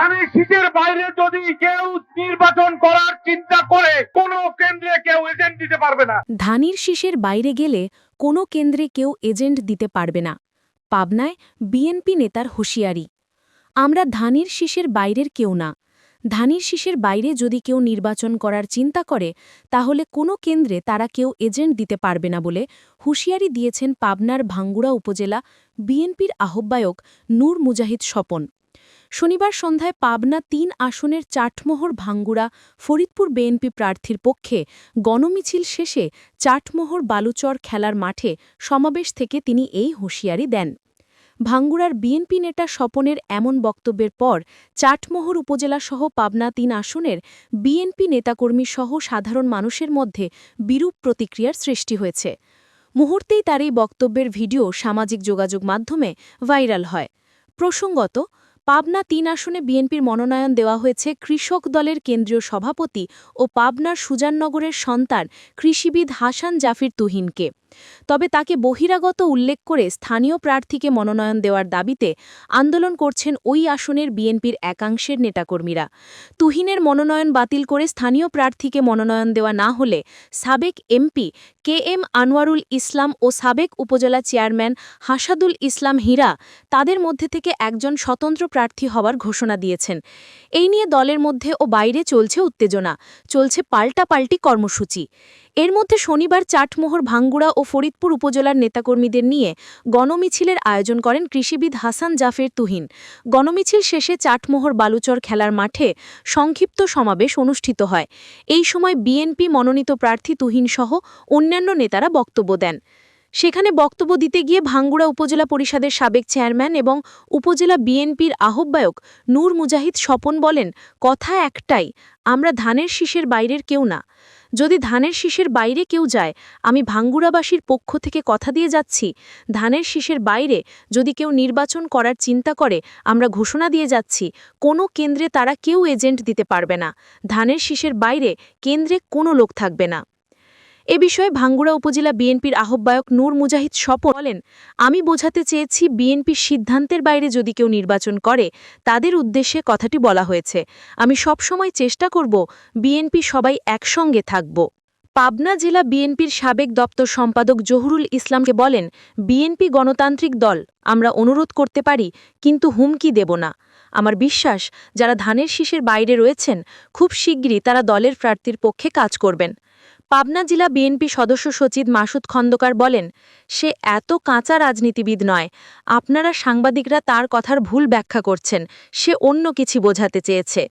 ধানের শীষের বাইরে যদি কেউ নির্বাচন করার চিন্তা করে কোনো কেন্দ্রে কেউ এজেন্ট দিতে পারবে না। ধানের শীষের বাইরে গেলে কোনো কেন্দ্রে কেউ এজেন্ট দিতে পারবে না। পাবনায় বিএনপি নেতার হুঁশিয়ারি। আমরা ধানের শীষের বাইরের কেউ না। ধানের শীষের বাইরে যদি কেউ নির্বাচন করার চিন্তা করে তাহলে কোনো কেন্দ্রে তারা কেউ এজেন্ট দিতে পারবে না বলে হুঁশিয়ারি দিয়েছেন পাবনার ভাঙ্গুড়া উপজেলা বিএনপির আহ্বায়ক নূর মুজাহিদ স্বপন। শনিবার সন্ধ্যায় পাবনা ৩ আসনের চাটমোহর ভাঙ্গুড়া ফরিদপুর বিএনপি প্রার্থীর পক্ষে গণমিছিল শেষে চাটমোহর বালুচর খেলার মাঠে সমাবেশ থেকে তিনি এই হুঁশিয়ারি দেন। ভাঙ্গুড়ার বিএনপি নেতা স্বপনের এমন বক্তব্যের পর চাটমোহর উপজেলাসহ পাবনা ৩ আসনের বিএনপি নেতাকর্মীসহ সাধারণ মানুষের মধ্যে বিরূপ প্রতিক্রিয়ার সৃষ্টি হয়েছে। মুহূর্তেই তার এই বক্তব্যের ভিডিও সামাজিক যোগাযোগ মাধ্যমে ভাইরাল হয়। প্রসঙ্গত, পাবনা ৩ আসনে বিএনপির মনোনয়ন দেওয়া হয়েছে কৃষক দলের কেন্দ্রীয় সভাপতি ও পাবনার সুজাননগরের সন্তান কৃষিবিদ হাসান জাফির তুহিনকে। তবে তাকে বহিরাগত উল্লেখ করে স্থানীয় প্রার্থীকে মনোনয়ন দেওয়ার দাবিতে আন্দোলন করছেন ওই আসনের বিএনপির একাংশের নেতাকর্মীরা। তুহিনের মনোনয়ন বাতিল করে স্থানীয় প্রার্থীকে মনোনয়ন দেওয়া না হলে সাবেক এমপি KM আনোয়ারুল ইসলাম ও সাবেক উপজেলা চেয়ারম্যান হাসাদুল ইসলাম হীরা তাদের মধ্যে থেকে একজন স্বতন্ত্র প্রার্থী হওয়ার ঘোষণা দিয়েছেন। এই নিয়ে দলের মধ্যে ও বাইরে চলছে উত্তেজনা, চলছে পাল্টাপাল্টি কর্মসূচি। এর মধ্যে শনিবার চাটমোহর ভাঙ্গুড়া ও ফরিদপুর উপজেলার নেতাকর্মীদের নিয়ে গণমিছিলের আয়োজন করেন কৃষিবিদ হাসান জাফের তুহিন। গণমিছিল শেষে চাটমোহর বালুচর খেলার মাঠে সংক্ষিপ্ত সমাবেশ অনুষ্ঠিত হয়। এই সময় বিএনপি মনোনীত প্রার্থী তুহিনসহ অন্যান্য নেতারা বক্তব্য দেন। সেখানে বক্তব্য দিতে গিয়ে ভাঙ্গুড়া উপজেলা পরিষদের সাবেক চেয়ারম্যান এবং উপজেলা বিএনপির আহ্বায়ক নূর মুজাহিদ স্বপন বলেন, কথা একটাই, আমরা ধানের শীষের বাইরের কেউ না। যদি ধানের শীষের বাইরে কেউ যায়, আমি ভাঙ্গুড়াবাসীর পক্ষ থেকে কথা দিয়ে যাচ্ছি, ধানের শীষের বাইরে যদি কেউ নির্বাচন করার চিন্তা করে আমরা ঘোষণা দিয়ে যাচ্ছি, কোনো কেন্দ্রে তারা কেউ এজেন্ট দিতে পারবে না। ধানের শীষের বাইরে কেন্দ্রে কোনো লোক থাকবে না। এ বিষয়ে ভাঙ্গুড়া উপজেলা বিএনপির আহ্বায়ক নূর মুজাহিদ স্বপন বলেন, আমি বোঝাতে চেয়েছি বিএনপির সিদ্ধান্তের বাইরে যদি কেউ নির্বাচন করে তাদের উদ্দেশ্যে কথাটি বলা হয়েছে। আমি সবসময় চেষ্টা করব বিএনপি সবাই একসঙ্গে থাকব। পাবনা জেলা বিএনপির সাবেক দপ্তর সম্পাদক জহুরুল ইসলামকে বলেন, বিএনপি গণতান্ত্রিক দল, আমরা অনুরোধ করতে পারি কিন্তু হুমকি দেব না। আমার বিশ্বাস যারা ধানের শীষের বাইরে রয়েছেন খুব শিগগিরই তারা দলের প্রার্থীর পক্ষে কাজ করবেন। পাবনা জেলা বিএনপি সদস্য সচিব মাসুদ খন্দকার বলেন, সে এত কাঁচা রাজনীতিবিদ নয়, আপনারা সাংবাদিকরা তার কথার ভুল ব্যাখ্যা করছেন, সে অন্য কিছু বোঝাতে চেয়েছে।